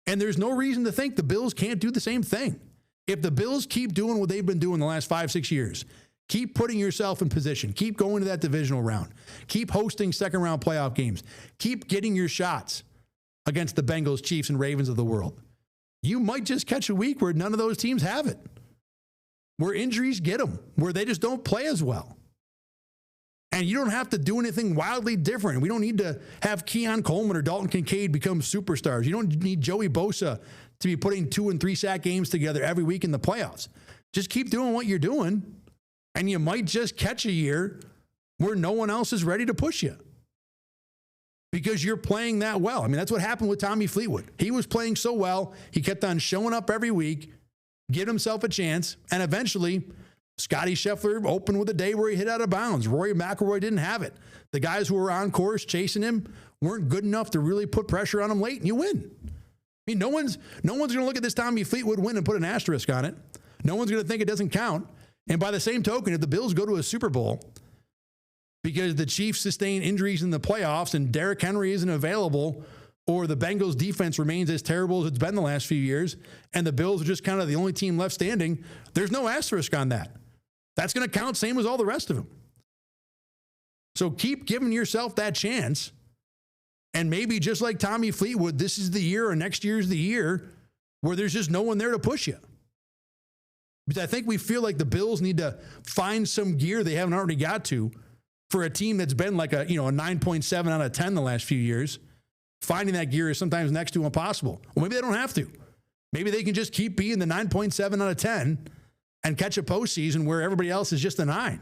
And there's no reason to think the Bills can't do the same thing. If the Bills keep doing what they've been doing the last 5-6 years, keep putting yourself in position, keep going to that divisional round, keep hosting second-round playoff games, keep getting your shots against the Bengals, Chiefs, and Ravens of the world, you might just catch a week where none of those teams have it, where injuries get them, where they just don't play as well. And you don't have to do anything wildly different. We don't need to have Keon Coleman or Dalton Kincaid become superstars. You don't need Joey Bosa to be putting 2 and 3 sack games together every week in the playoffs. Just keep doing what you're doing, and you might just catch a year where no one else is ready to push you because you're playing that well. I mean, that's what happened with Tommy Fleetwood. He was playing so well, he kept on showing up every week, give himself a chance, and eventually Scotty Scheffler opened with a day where he hit out of bounds. Rory McIlroy didn't have it. The guys who were on course chasing him weren't good enough to really put pressure on him late, and you win. I mean, no one's going to look at this Tommy Fleetwood win and put an asterisk on it. No one's going to think it doesn't count. And by the same token, if the Bills go to a Super Bowl because the Chiefs sustain injuries in the playoffs and Derrick Henry isn't available, or the Bengals defense remains as terrible as it's been the last few years, and the Bills are just kind of the only team left standing, there's no asterisk on that. That's going to count same as all the rest of them. So keep giving yourself that chance. And maybe just like Tommy Fleetwood, this is the year or next year's the year where there's just no one there to push you. But I think we feel like the Bills need to find some gear they haven't already got to for a team that's been like a 9.7 out of 10 the last few years. Finding that gear is sometimes next to impossible. Well, maybe they don't have to. Maybe they can just keep being the 9.7 out of 10 and catch a postseason where everybody else is just a 9.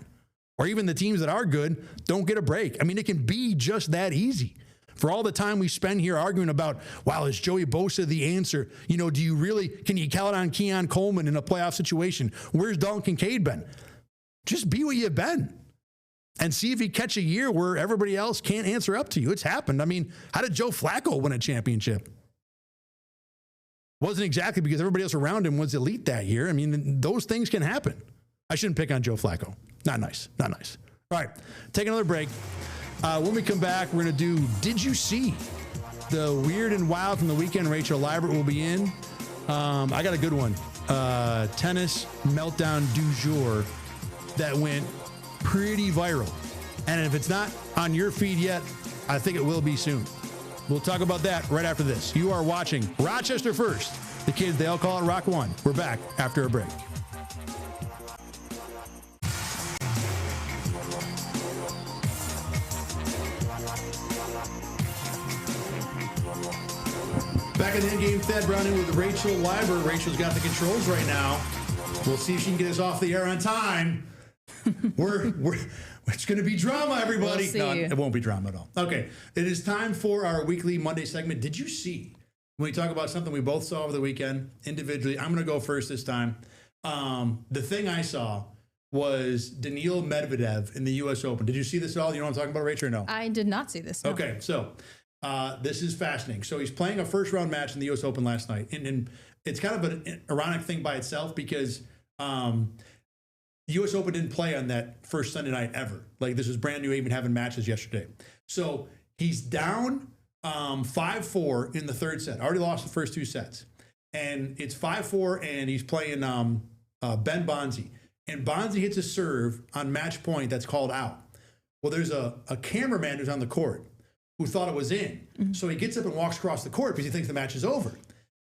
Or even the teams that are good don't get a break. I mean, it can be just that easy. For all the time we spend here arguing about, wow, is Joey Bosa the answer? Can you count on Keon Coleman in a playoff situation? Where's Dalton Kincaid been? Just be what you've been and see if you catch a year where everybody else can't answer up to you. It's happened. I mean, how did Joe Flacco win a championship? Wasn't exactly because everybody else around him was elite that year. I mean, those things can happen. I shouldn't pick on Joe Flacco. Not nice. Not nice. All right, take another break. When we come back, we're going to do Did You See? The weird and wild from the weekend. Rachel Liebert will be in. I got a good one. Tennis meltdown du jour that went pretty viral. And if it's not on your feed yet, I think it will be soon. We'll talk about that right after this. You are watching Rochester First. The kids, they all call it Rock One. We're back after a break. Back in the Endgame, Thad Brown in with Rachel Liebert. Rachel's got the controls right now. We'll see if she can get us off the air on time. It's going to be drama, everybody. We'll see. No, it won't be drama at all. Okay, it is time for our weekly Monday segment. Did you see? When we talk about something we both saw over the weekend individually, I'm going to go first this time. The thing I saw was Daniil Medvedev in the U.S. Open. Did you see this at all? You know what I'm talking about, Rachel, or no? I did not see this. No. Okay, so this is fascinating. So he's playing a first-round match in the U.S. Open last night. And it's kind of an ironic thing by itself because the U.S. Open didn't play on that first Sunday night ever. Like, this was brand new, even having matches yesterday. So he's down 5-4 in the third set. Already lost the first 2 sets. And it's 5-4, and he's playing Ben Bonzi. And Bonzi hits a serve on match point that's called out. Well, there's a cameraman who's on the court who thought it was in. Mm-hmm. So he gets up and walks across the court because he thinks the match is over.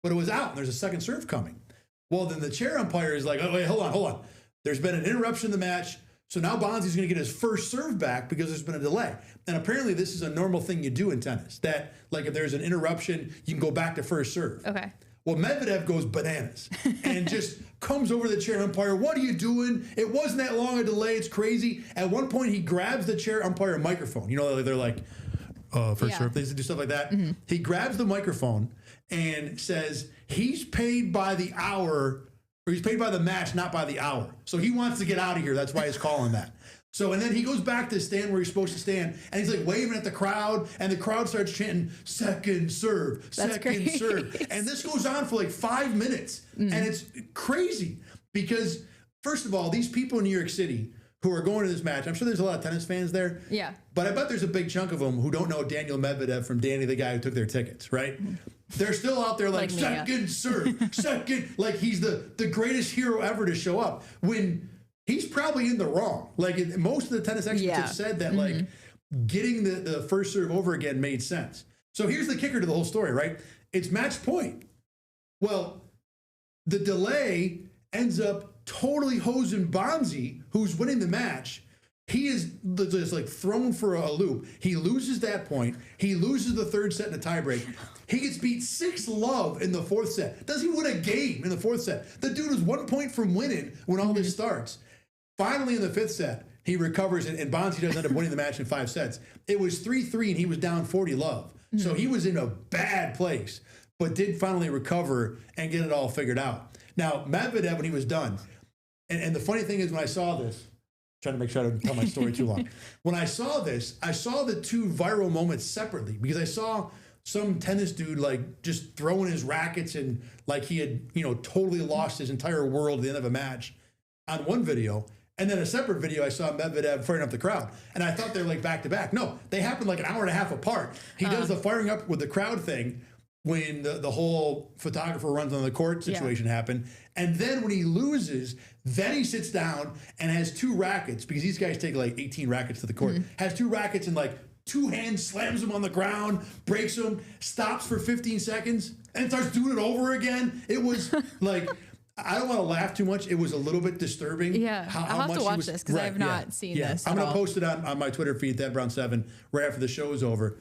But it was out, and there's a second serve coming. Well, then the chair umpire is like, oh, wait, hold on. There's been an interruption in the match, so now Bonzi's going to get his first serve back because there's been a delay. And apparently this is a normal thing you do in tennis, that, like, if there's an interruption, you can go back to first serve. Okay. Well, Medvedev goes bananas and just comes over to the chair umpire. What are you doing? It wasn't that long a delay. It's crazy. At one point, he grabs the chair umpire microphone. You know, they're like, first serve. They do stuff like that. Mm-hmm. He grabs the microphone and says he's paid by the hour, or he's paid by the match, not by the hour. So he wants to get out of here. That's why he's calling that. So, and then he goes back to stand where he's supposed to stand, and he's like waving at the crowd, and the crowd starts chanting, second serve, second serve. And this goes on for like 5 minutes. And it's crazy because, first of all, these people in New York City who are going to this match, I'm sure there's a lot of tennis fans there. Yeah. But I bet there's a big chunk of them who don't know Daniel Medvedev from Danny, the guy who took their tickets, right? They're still out there like second serve, second, like he's the greatest hero ever to show up when he's probably in the wrong. Like, most of the tennis experts have said that, like, getting the first serve over again made sense. So here's the kicker to the whole story, right? It's match point. Well, the delay ends up totally hosing Bonzi, who's winning the match. He is just like thrown for a loop. He loses that point. He loses the third set in a tiebreak. He gets beat 6-love in the fourth set. Does he win a game in the fourth set? The dude was 1 point from winning when all this starts. Finally, in the fifth set, he recovers, and Bonzi does end up winning the match in 5 sets. It was 3-3, and he was down 40-love. So he was in a bad place, but did finally recover and get it all figured out. Now, Medvedev, when he was done, and the funny thing is when I saw this, trying to make sure I don't tell my story too long. When I saw this, I saw the two viral moments separately because I saw some tennis dude like just throwing his rackets and like he had, totally lost his entire world at the end of a match on one video. And then a separate video, I saw Medvedev firing up the crowd. And I thought they were like back to back. No, they happened like an hour and a half apart. He does the firing up with the crowd thing when the whole photographer runs on the court situation happened. And then when he loses, then he sits down and has 2 rackets, because these guys take like 18 rackets to the court, has 2 rackets and like 2 hands, slams them on the ground, breaks them, stops for 15 seconds, and starts doing it over again. It was like, I don't want to laugh too much. It was a little bit disturbing. Yeah, I'll have to watch this because I have not seen this. I'm going to post it on my Twitter feed, ThatBrown7, right after the show is over.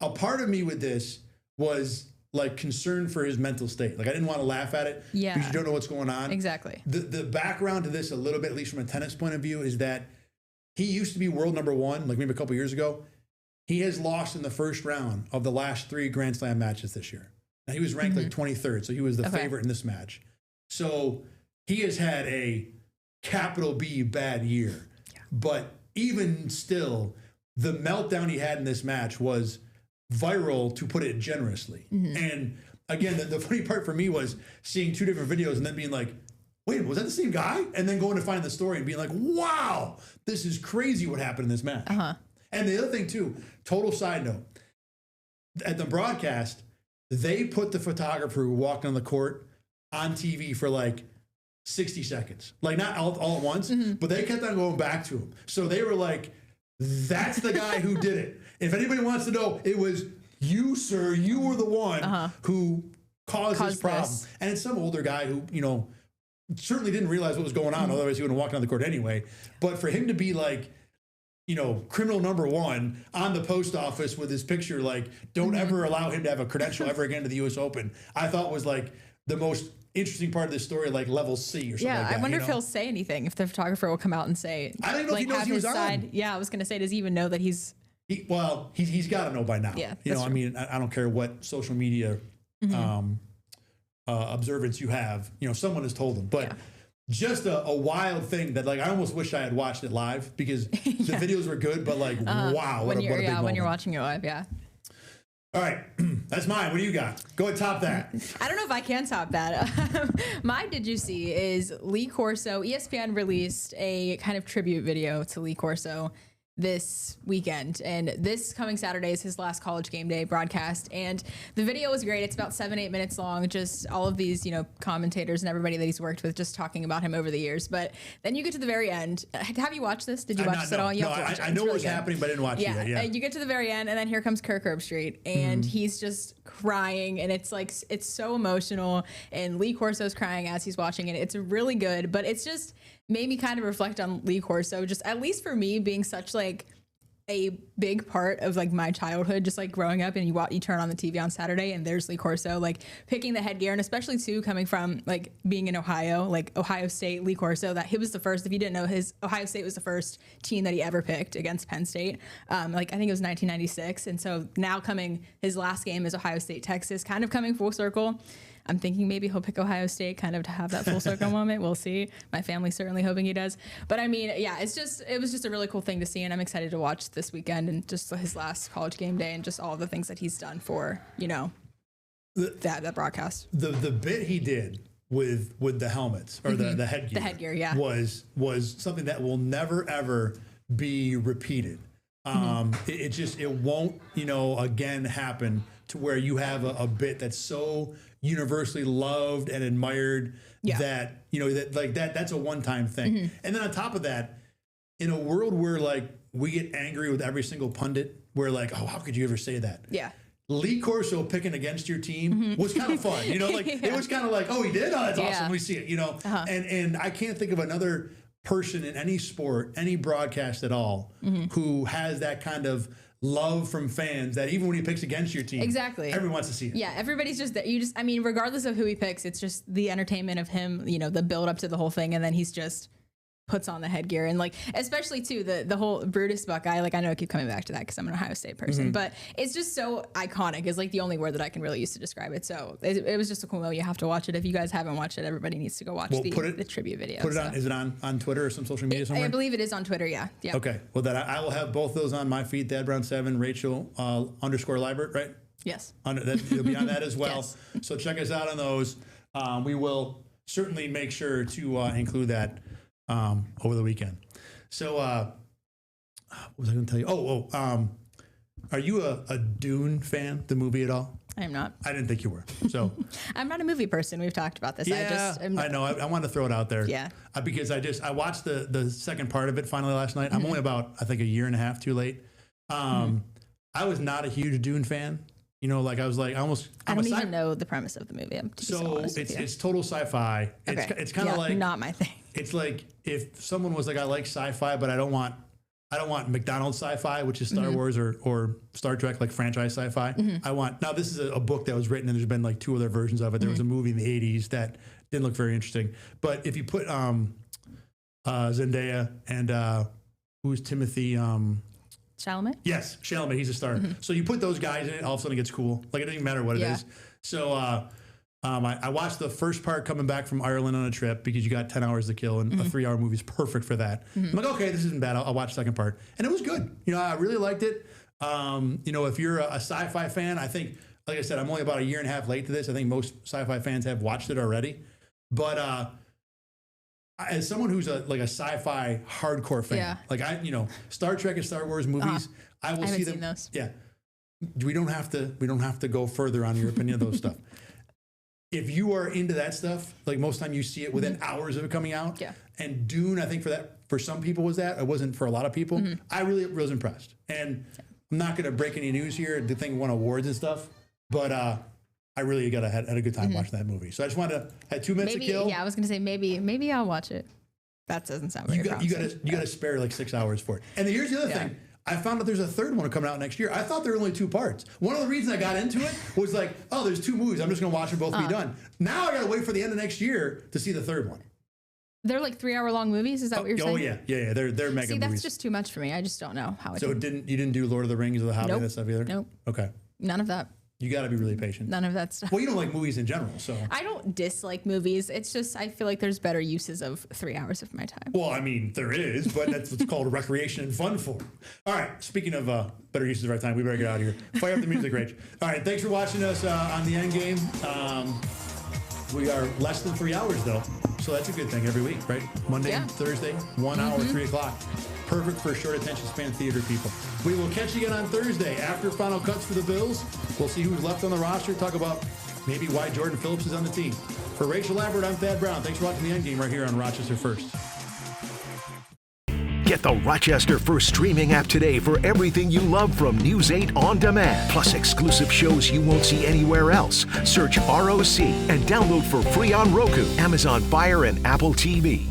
A part of me with this was like concerned for his mental state. Like I didn't want to laugh at it because you don't know what's going on. Exactly. The background to this a little bit, at least from a tennis point of view, is that he used to be world number 1, like maybe a couple years ago. He has lost in the first round of the last 3 Grand Slam matches this year. Now he was ranked like 23rd, so he was the favorite in this match. So he has had a capital B bad year. Yeah. But even still, the meltdown he had in this match was viral, to put it generously. And again, the funny part for me was seeing 2 different videos and then being like, wait, was that the same guy? And then going to find the story and being like, wow, this is crazy what happened in this match. And the other thing too, total side note, at the broadcast, they put the photographer who walked on the court on TV for like 60 seconds. Like not all at once, but they kept on going back to him. So they were like, that's the guy who did it. If anybody wants to know, it was you, sir. You were the one who caused this problem. And it's some older guy who, certainly didn't realize what was going on. Otherwise he would have walked on the court anyway. But for him to be like, criminal number 1 on the post office with his picture, like, don't ever allow him to have a credential ever again to the U.S. Open, I thought was like the most interesting part of this story, like level C or something like that. I wonder if he'll say anything, if the photographer will come out and say, I don't know if he knows he was on. Yeah, I was going to say, does he even know that he's... He's got to know by now. Yeah, I mean, I don't care what social media observance you have, someone has told him. But just a wild thing that, like, I almost wish I had watched it live because the videos were good, but like, wow, what a big moment. When you're watching it live, All right, that's mine. What do you got? Go ahead, top that. I don't know if I can top that. My Did You See is Lee Corso. ESPN released a kind of tribute video to Lee Corso this weekend, and this coming Saturday is his last College Game Day broadcast, and the video was great. It's about 7-8 minutes long, just all of these commentators and everybody that he's worked with just talking about him over the years. But then you get to the very end. Have you watched this? Did you watch this at all? No, I know what's happening, but I didn't watch it yet. Yeah, you get to the very end, and then here comes Kirk Herbstreit, and he's just crying, and it's like, it's so emotional, and Lee Corso's crying as he's watching it. It's really good, but it's just made me kind of reflect on Lee Corso, just at least for me being such like a big part of like my childhood, just like growing up, and you turn on the TV on Saturday and there's Lee Corso like picking the headgear, and especially too coming from like being in Ohio, like Ohio State, Lee Corso, that he was the first, if you didn't know, his Ohio State was the first team that he ever picked against Penn State. Like I think it was 1996. And so now coming, his last game is Ohio State, Texas, kind of coming full circle. I'm thinking maybe he'll pick Ohio State kind of to have that full circle moment. We'll see. My family's certainly hoping he does. But I mean, yeah, it was just a really cool thing to see, and I'm excited to watch this weekend and just his last College Game Day and just all the things that he's done for, that broadcast. The bit he did with the helmets or the headgear. The headgear, yeah. Was something that will never ever be repeated. It won't, again happen to where you have a bit that's so universally loved and admired that, that's a one-time thing. And then on top of that, in a world where like we get angry with every single pundit, we're like, oh, how could you ever say that? Yeah. Lee Corso picking against your team was kind of fun, it was kind of like, oh, he did? Oh, that's awesome. We see it, and I can't think of another person in any sport, any broadcast at all, who has that kind of love from fans that even when he picks against your team, exactly, everyone wants to see it. Yeah, everybody's just that. I mean, regardless of who he picks, it's just the entertainment of him, the build up to the whole thing, and then he's just puts on the headgear, and like, especially too the whole Brutus Buckeye, like, I know I keep coming back to that because I'm an Ohio State person, but it's just so iconic is like the only word that I can really use to describe it. So it was just a cool moment. You have to watch it. If you guys haven't watched it, everybody needs to go watch the tribute video. Put it on. Is it on Twitter or some social media somewhere? I believe it is on Twitter. Yeah. Okay. Well, then I will have both those on my feed. Thad Brown 7, Rachel _Liebert, right? Yes. It'll be on that as well. Yes. So check us out on those. We will certainly make sure to include that over the weekend. So, what was I going to tell you? Are you a Dune fan, the movie at all? I am not. I didn't think you were. So I'm not a movie person. We've talked about this. Yeah, I know. I wanted to throw it out there. Yeah. Because I watched the second part of it finally last night. I'm only about, I think, a year and a half too late. I was not a huge Dune fan. Like I was like almost. I don't even know the premise of the movie. So it's total sci-fi. Okay. It's kind of like not my thing. It's like if someone was like, I like sci-fi, but I don't want McDonald's sci-fi, which is Star Wars or Star Trek, like franchise sci-fi. Now this is a book that was written and there's been like 2 other versions of it. There was a movie in the 80s that didn't look very interesting. But if you put Zendaya and who's Timothy? Chalamet? Yes, Chalamet. He's a star. So you put those guys in it, all of a sudden it gets cool. Like it doesn't even matter what it is. So I watched the first part coming back from Ireland on a trip because you got 10 hours to kill and a 3-hour movie is perfect for that. I'm like, okay, this isn't bad. I'll watch the second part. And it was good. I really liked it. If you're a sci-fi fan, I think, like I said, I'm only about a year and a half late to this. I think most sci-fi fans have watched it already. But as someone who's a sci-fi hardcore fan, Star Trek and Star Wars movies, I will see them. Seen those. Yeah. We don't have to go further on your opinion of those stuff. If you are into that stuff, like most time you see it within hours of it coming out. Yeah. And Dune, I think for some people was that. It wasn't for a lot of people. I really was impressed. And I'm not going to break any news here. The thing won awards and stuff, but I really had a good time watching that movie. So I just wanted to had 2 minutes to kill. Yeah, I was going to say maybe I'll watch it. That doesn't sound very promising. You got to spare like 6 hours for it. And here's the other thing. I found out there's a third one coming out next year. I thought there were only 2 parts. One of the reasons I got into it was like, oh, there's 2 movies. I'm just going to watch them both be done. Now I got to wait for the end of next year to see the third one. They're like 3-hour-long movies. Is that what you're saying? Oh yeah. They're mega movies. See, that's just too much for me. I just don't know how it. So you didn't do Lord of the Rings or the Hobbit and stuff either? Nope. Okay. None of that. You got to be really patient. None of that stuff. Well, you don't like movies in general, so. I don't dislike movies. It's just I feel like there's better uses of 3 hours of my time. Well, I mean, there is, but that's what's called recreation and fun for. All right, speaking of better uses of our time, we better get out of here. Fire up the music, Rach. All right, thanks for watching us on the Endgame. We are less than 3 hours, though, so that's a good thing every week, right? Monday and Thursday, 1 hour, 3 o'clock. Perfect for short attention span theater people. We will catch you again on Thursday after final cuts for the Bills. We'll see who's left on the roster. Talk about maybe why Jordan Phillips is on the team. For Rachel Lambert, I'm Thad Brown. Thanks for watching the Endgame right here on Rochester First. Get the Rochester First streaming app today for everything you love from News 8 on demand. Plus exclusive shows you won't see anywhere else. Search ROC and download for free on Roku, Amazon Fire, and Apple TV.